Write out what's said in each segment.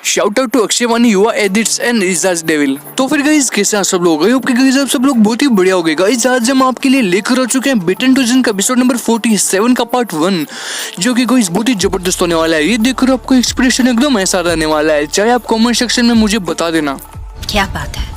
Shout out to Akshay वानी, युवा edits and Ijaz devil. तो फिर गाइस कैसे हैं सब लोग? होप कि गाइस आप सब लोग बहुत ही बढ़िया हो गए। गाइस आज हम आपके लिए लेकर आ चुके हैं बिटन टू जिन का एपिसोड नंबर 47 का पार्ट 1, जो कि गाइस बहुत ही जबरदस्त होने वाला है। ये देखकर आपको एक्सप्रेशन एकदम ऐसा रहने वाला है, चाहे आप कमेंट सेक्शन में मुझे बता देना। क्या बात है।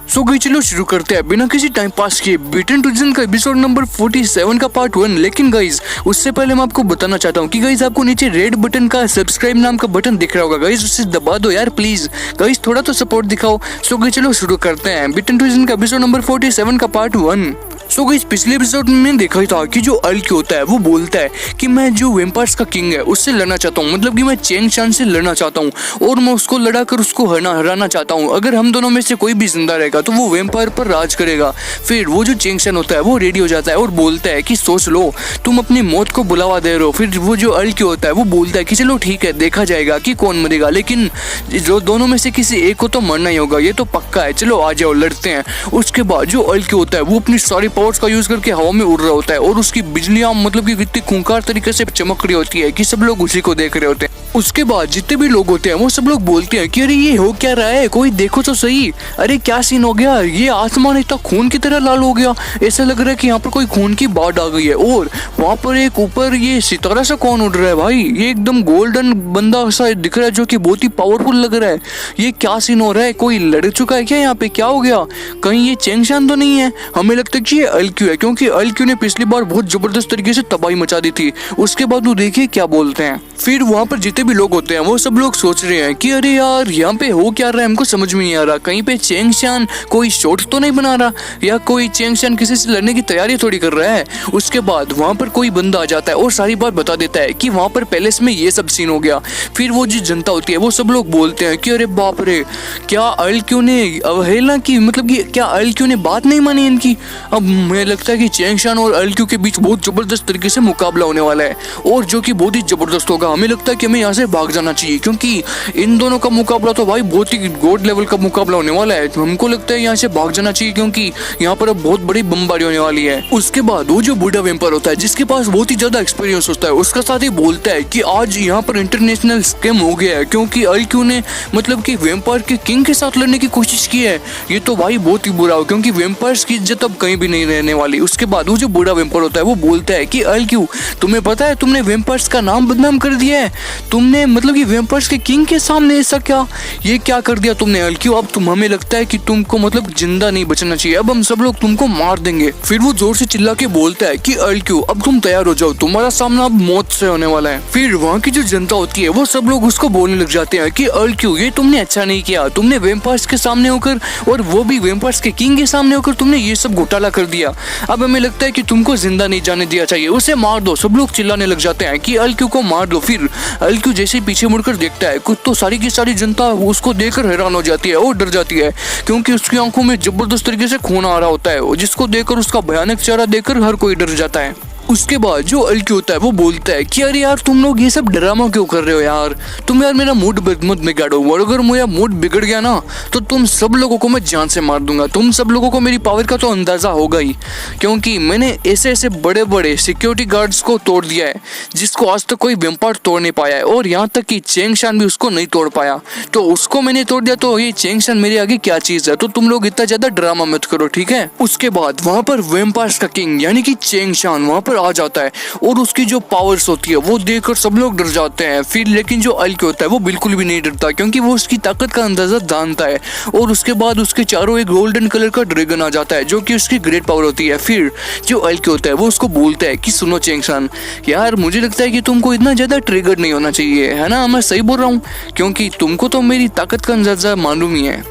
सो गाइस चलो शुरू करते हैं बिना किसी टाइम पास किए बिटन टू जिन का एपिसोड नंबर 47 का पार्ट 1। लेकिन गाइस उससे पहले मैं आपको बताना चाहता हूँ कि गाइस आपको नीचे रेड बटन का सब्सक्राइब नाम का बटन दिख रहा होगा, गाइस उसे दबा दो यार प्लीज। गाइस थोड़ा तो सपोर्ट दिखाओ। सो गाइस चलो शुरू करते हैं बिटन टू जिन का एपिसोड नंबर 47 का पार्ट 1। सो गाइस पिछले एपिसोड में देखा था कि जो अल्क होता है वो बोलता है कि मैं जो वेम्पायर्स का किंग है उससे लड़ना चाहता हूँ, मतलब कि मैं चेंग शान से लड़ना चाहता हूँ और मैं उसको लड़ा कर उसको हराना चाहता हूँ। अगर हम दोनों में से कोई भी जिंदा रहेगा तो वो वेम्पायर पर राज करेगा। फिर वो जो चेंग शान होता है वो रेडी हो जाता है और बोलता है कि सोच लो तुम अपनी मौत को बुलावा दे रहे हो। फिर वो जो अल्क होता है वो बोलता है कि चलो ठीक है देखा जाएगा कि कौन मरेगा, लेकिन जो दोनों में से किसी एक को तो मरना ही होगा, ये तो पक्का है, चलो आ जाओ लड़ते हैं। उसके बाद जो अल्क होता है वो अपनी सारी पावर्स का यूज करके हवा में उड़ रहा होता है और उसकी बिजलियां मतलब कि इतनी खूंखार तरीके से चमक रही होती है कि सब लोग उसी को देख रहे होते हैं। उसके बाद जितने भी लोग होते हैं वो सब लोग बोलते हैं कि अरे ये हो क्या रहा है, कोई देखो तो सही, अरे क्या सीन हो गया, ये आसमान इतना खून की तरह लाल हो गया, ऐसा लग रहा है कि यहाँ पर कोई खून की बाढ़ आ गई है। और वहाँ पर एक ऊपर ये सितारा सा कौन उड़ रहा है भाई, ये एकदम गोल्डन बंदा सा दिख रहा है जो कि बहुत ही पावरफुल लग रहा है। ये क्या सीन हो रहा है, कोई लड़ चुका है क्या यहाँ पे, क्या हो गया, कहीं ये चेंग शान तो नहीं है? हमें लगता है कि ये अल्क्यू है, क्योंकि अल्क्यू ने पिछली बार बहुत जबरदस्त तरीके से तबाही मचा दी थी। उसके बाद वो देखिए क्या बोलते हैं। फिर वहाँ पर जितने भी लोग होते हैं वो सब लोग सोच रहे हैं कि अरे यार यहाँ पे हो क्या रहा है, हमको समझ में नहीं आ रहा, कहीं पे चेंग शान कोई शॉट तो नहीं बना रहा, या कोई चेंग शान किसी से लड़ने की तैयारी थोड़ी कर रहा है। उसके बाद वहाँ पर कोई बंदा आ जाता है और सारी बात बता देता है कि वहाँ पर पैलेस में ये सब सीन हो गया। फिर वो जो जनता होती है वो सब लोग बोलते हैं कि अरे बाप रे, क्या अल्क्यू ने अवहेलना की, मतलब कि क्या अल्क्यू ने बात नहीं मानी इनकी। अब मुझे लगता है कि चेंग शान और अल्क्यू के बीच बहुत जबरदस्त तरीके से मुकाबला होने वाला है और जो कि बहुत ही जबरदस्त होगा। हमें लगता है कि हमें यहाँ से भाग जाना चाहिए, क्योंकि इन दोनों का मुकाबला तो भाई बहुत ही गॉड लेवल का मुकाबला होने वाला है। हमको लगता है यहाँ से भाग जाना चाहिए, क्योंकि यहाँ पर अब बहुत बड़ी बमबारी होने वाली है। उसके बाद वो जो बूढ़ा वेम्पायर होता है जिसके पास बहुत ही ज्यादा एक्सपीरियंस होता है, उसका साथ ही बोलता है कि आज यहाँ पर इंटरनेशनल स्कैम हो गया है, क्योंकि अल्क्यू ने मतलब कि वेम्पायर के किंग के साथ लड़ने की कोशिश की है। ये तो भाई बहुत ही बुरा हो, क्योंकि वेम्पायर्स की इज्जत अब कहीं भी नहीं रहने वाली। उसके बाद वो जो बूढ़ा वेम्पायर होता है वो बोलता है कि अल्क्यू तुम्हें पता है तुमने वेम्पायर्स का नाम बदनाम कर दिया है, तुमने मतलब कि वेम्पायर्स के किंग के सामने ऐसा क्या, ये क्या कर दिया तुमने अल्क्यू। अब हमें लगता है कि तुमको मतलब जिंदा नहीं बचना चाहिए, अब हम सब लोग तुमको मार देंगे। फिर वो जोर से चिल्ला के बोलता है कि अल्क्यू अब तुम तैयार हो जाओ, तुम्हारा सामना अब मौत से होने वाला है। फिर वहाँ की जो जनता होती है वो सब लोग उसको बोलने लग जाते हैं कि अल्क्यू ये तुमने अच्छा नहीं किया, तुमने वेम्पायर्स के सामने होकर और वो भी वेम्पायर्स के किंग के सामने होकर तुमने ये सब घोटाला कर दिया। अब हमें लगता है कि तुमको जिंदा नहीं जाने दिया चाहिए, उसे मार दो। सब लोग चिल्लाने लग जाते हैं कि अल्क्यू को मार दो। फिर अल्क्यू जैसे पीछे मुड़कर देखता है कुछ तो सारी की सारी जनता उसको देखकर हैरान हो जाती है और डर जाती है, क्योंकि उसकी आंखों में जबरदस्त तरीके से खून आ रहा होता है, जिसको देखकर उसका भयानक चेहरा देखकर हर कोई डर जाता है। उसके बाद जो अल्क्यू होता है वो बोलता है कि अरे यार तुम लोग ये सब ड्रामा क्यों कर रहे हो यार, तुम यार मेरा मूड मत बिगाड़ो, और अगर मेरा मूड बिगड़ गया ना तो तुम सब लोगों को मैं जान से मार दूंगा। तुम सब लोगों को मेरी पावर का तो अंदाजा होगा ही, क्योंकि मैंने ऐसे ऐसे बड़े बड़े सिक्योरिटी गार्ड्स को तोड़ दिया है जिसको आज तक कोई वेम्पायर तोड़ नहीं पाया है, और यहाँ तक कि चेंग शान भी उसको नहीं तोड़ पाया, तो उसको मैंने तोड़ दिया, तो ये चेंग शान मेरे आगे क्या चीज है। तो तुम लोग इतना ज्यादा ड्रामा मत करो, ठीक है। उसके बाद वहाँ पर वेम्पायर्स का किंग यानी कि चेंग शान वहाँ पर आ जाता है और उसकी जो पावर्स होती है वो देखकर सब लोग डर जाते हैं। फिर लेकिन जो अल्क्यू होता है वो बिल्कुल भी नहीं डरता, क्योंकि वो उसकी ताकत का अंदाजा जानता है। और उसके बाद उसके चारों एक गोल्डन कलर का ड्रैगन आ जाता है जो कि उसकी ग्रेट पावर होती है। फिर जो अल्क्यू होता है वो उसको बोलता है कि सुनो चेंग शान, यार मुझे लगता है कि तुमको इतना ज्यादा ट्रिगर नहीं होना चाहिए, है ना, मैं सही बोल रहा हूँ, क्योंकि तुमको तो मेरी ताकत का अंदाजा मालूम ही है,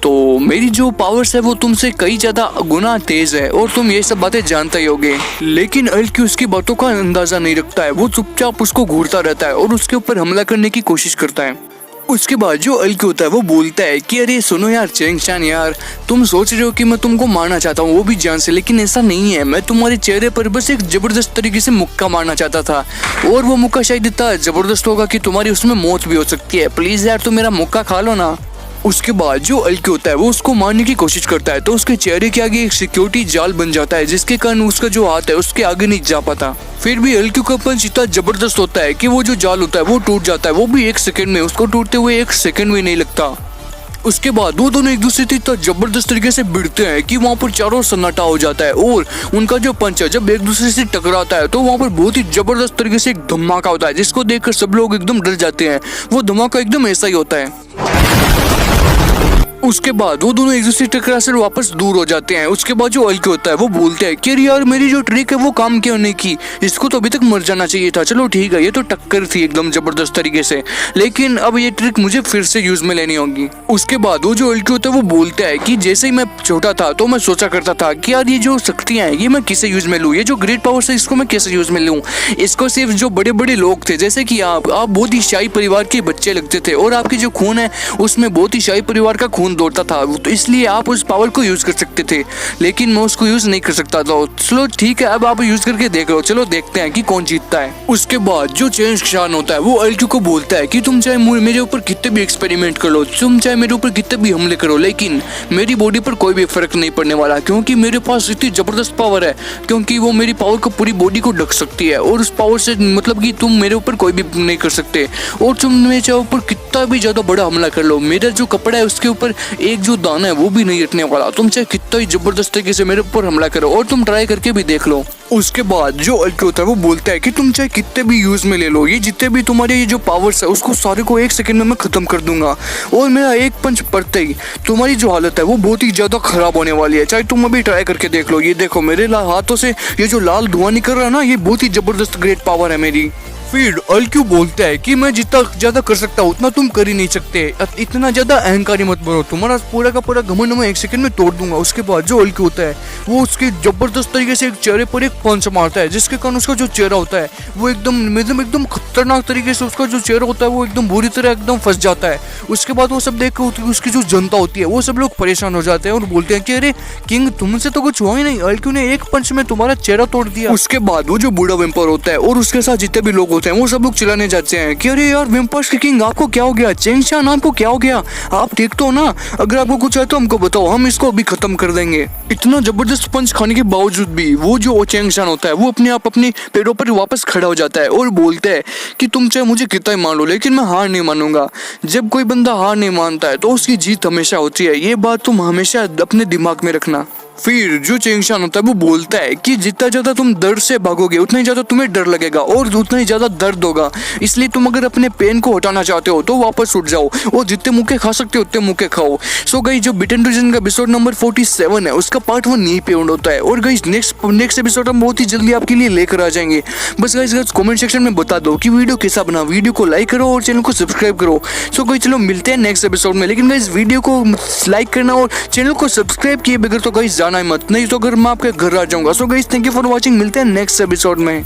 तो मेरी जो पावर्स है वो तुमसे कई ज्यादा गुना तेज है और तुम ये सब बातें जानते ही होगे। लेकिन अल्क्यू उसकी बातों का अंदाजा नहीं रखता है, वो चुपचाप उसको घूरता रहता है और उसके ऊपर हमला करने की कोशिश करता है। उसके बाद जो अल्क्यू होता है वो बोलता है कि अरे सुनो यार चेंग शान, यार तुम सोच रहे हो कि मैं तुमको मारना चाहता हूँ, वो भी जान से, लेकिन ऐसा नहीं है। मैं तुम्हारे चेहरे पर बस एक जबरदस्त तरीके से मुक्का मारना चाहता था, और वो मुक्का शायद इतना जबरदस्त होगा कि तुम्हारी उसमें मौत भी हो सकती है। प्लीज यार तुम मेरा मुक्का खा लो ना। उसके बाद जो अल्की होता है वो उसको मारने की कोशिश करता है, तो उसके चेहरे के आगे एक सिक्योरिटी जाल बन जाता है, जिसके कारण उसका जो हाथ है उसके आगे नहीं जा पाता। फिर भी अल्की का पंच इतना जबरदस्त होता है कि वो जो जाल होता है वो टूट जाता है, वो भी 1 सेकंड में। उसको टूटते हुए 1 सेकंड भी नहीं लगता। उसके बाद वो दोनों एक दूसरे से इतना जबरदस्त तरीके से भिड़ते हैं कि वहाँ पर चारों सन्नाटा हो जाता है। और उनका जो पंच है जब एक दूसरे से टकराता है तो वहाँ पर बहुत ही जबरदस्त तरीके से एक धमाका होता है, जिसको देखकर सब लोग एकदम डर जाते हैं। वो धमाका एकदम ऐसा ही होता है। उसके बाद वो दोनों एक दूसरे टकरा से वापस दूर हो जाते हैं। उसके बाद जो अल्की होता है वो बोलते हैं कि यार मेरी जो ट्रिक है वो काम क्यों नहीं की, इसको तो अभी तक मर जाना चाहिए था। चलो ठीक है, ये तो टक्कर थी एकदम जबरदस्त तरीके से, लेकिन अब ये ट्रिक मुझे फिर से यूज में लेनी होगी। उसके बाद वो जो अल्की होता है वो बोलता है कि जैसे ही मैं छोटा था तो मैं सोचा करता था कि यार ये जो शक्तियां हैं ये मैं किसे यूज में लूँ, ये जो ग्रेट पावर्स है इसको मैं कैसे यूज में लूँ। इसको सिर्फ जो बड़े बड़े लोग थे जैसे कि आप बहुत ही शाही परिवार के बच्चे लगते थे और आपके जो खून है उसमें बहुत ही शाही परिवार का खून दौड़ता था, तो इसलिए आप उस पावर को यूज कर सकते थे, लेकिन मैं उसको यूज नहीं कर सकता था। चलो ठीक है, अब आप यूज करके देख लो, चलो देखते हैं कि कौन जीतता है। उसके बाद जो चेंज शान होता है वो अल्की को बोलता है कि तुम चाहे मेरे ऊपर कितने भी एक्सपेरिमेंट कर लो, तुम चाहे मेरे ऊपर कितने भी हमले करो, लेकिन मेरी बॉडी पर कोई भी फर्क नहीं पड़ने वाला, क्योंकि मेरे पास इतनी जबरदस्त पावर है, क्योंकि वो मेरी पावर को पूरी बॉडी को ढक सकती है। और उस पावर से मतलब कि तुम मेरे ऊपर कोई भी नहीं कर सकते, और तुम मेरे ऊपर कितना भी ज्यादा बड़ा हमला कर लो, मेरा जो कपड़ा है उसके ऊपर एक जो दाना है वो भी नहीं हटने वाला। तुम चाहे कितना ही जबरदस्त तरीके से मेरे ऊपर हमला करो, और तुम ट्राई करके भी देख लो। उसके बाद जो अल्की होता है वो बोलता है कि तुम चाहे कितने भी यूज में ले लो, ये जितने भी तुम्हारे ये जो पावर्स है उसको सारे को 1 सेकंड में मैं खत्म कर दूंगा, और मेरा एक पंच पड़ते ही तुम्हारी जो हालत है वो बहुत ही ज्यादा खराब होने वाली है। चाहे तुम अभी ट्राई करके देख लो, ये देखो मेरे हाथों से ये जो लाल धुआं निकल रहा है ना, ये बहुत ही जबरदस्त ग्रेट पावर है मेरी। फिर अल्की बोलता है कि मैं जितना ज्यादा कर सकता हूँ उतना तुम कर ही नहीं सकते, इतना ज्यादा अहंकारी मत बनो, तुम्हारा पूरा का पूरा घमंड मैं 1 सेकंड में तोड़ दूंगा। उसके बाद जो अल्की होता है वो उसके जबरदस्त तरीके से एक चेहरे पर एक पंच मारता है, जिसके कारण उसका जो चेहरा होता है वो एकदम खतरनाक तरीके से उसका जो चेहरा होता है वो एकदम बुरी तरह एकदम फंस जाता है। उसके बाद वो सब देख कर उसकी जो जनता होती है वो सब लोग परेशान हो जाते हैं और बोलते हैं कि अरे किंग तुमसे तो कुछ हुआ ही नहीं, अल्की ने एक पंच में तुम्हारा चेहरा तोड़ दिया। उसके बाद वो जो बूढ़ा वेम्पर होता है और उसके साथ जितने भी लोग होते हैं वो सब लोग चिल्लाने जाते हैं कि अरे यार वेम्पर्स के किंग आपको क्या हो गया, चेंग शान आपको क्या हो गया, आप ठीक तो हो ना, अगर आपको कुछ है तो हमको बताओ, हम इसको अभी खत्म कर देंगे। इतना जबरदस्त पंच खाने के बावजूद भी वो जो चेंग शान होता है वो अपने आप अपने पैरों पर वापस खड़ा हो जाता है और बोलता है कि तुम चाहे मुझे कितना ही मान लो, लेकिन मैं हार नहीं मानूंगा। जब कोई बंदा हार नहीं मानता है तो उसकी जीत हमेशा होती है, ये बात तुम हमेशा अपने दिमाग में रखना। फिर जो चेंग शान होता है वो बोलता है कि जितना ज्यादा तुम दर्द से भागोगे उतना ही ज्यादा तुम्हें डर लगेगा और उतना ही ज्यादा दर्द होगा, इसलिए तुम अगर अपने पेन को हटाना चाहते हो तो वापस उठ जाओ और जितने मुक्के खा सकते हो उतने मुक्के खाओ। सो गाइस जो बिटन रीजन का एपिसोड नंबर 47 है उसका पार्ट 1 यहीं पे एंड होता है, और गाइस नेक्स्ट एपिसोड हम बहुत ही जल्दी आपके लिए लेकर आ जाएंगे। बस गाइस कमेंट सेक्शन में बता दो कि वीडियो कैसा बना, वीडियो को लाइक करो और चैनल को सब्सक्राइब करो। सो गाइस चलो मिलते हैं नेक्स्ट एपिसोड में, लेकिन गाइस वीडियो को लाइक करना और चैनल को सब्सक्राइब किए बगैर तो गाइस जाना ही मत, नहीं तो अगर मैं आपके घर आ जाऊंगा। So guys thank you for watching, मिलते हैं नेक्स्ट एपिसोड में।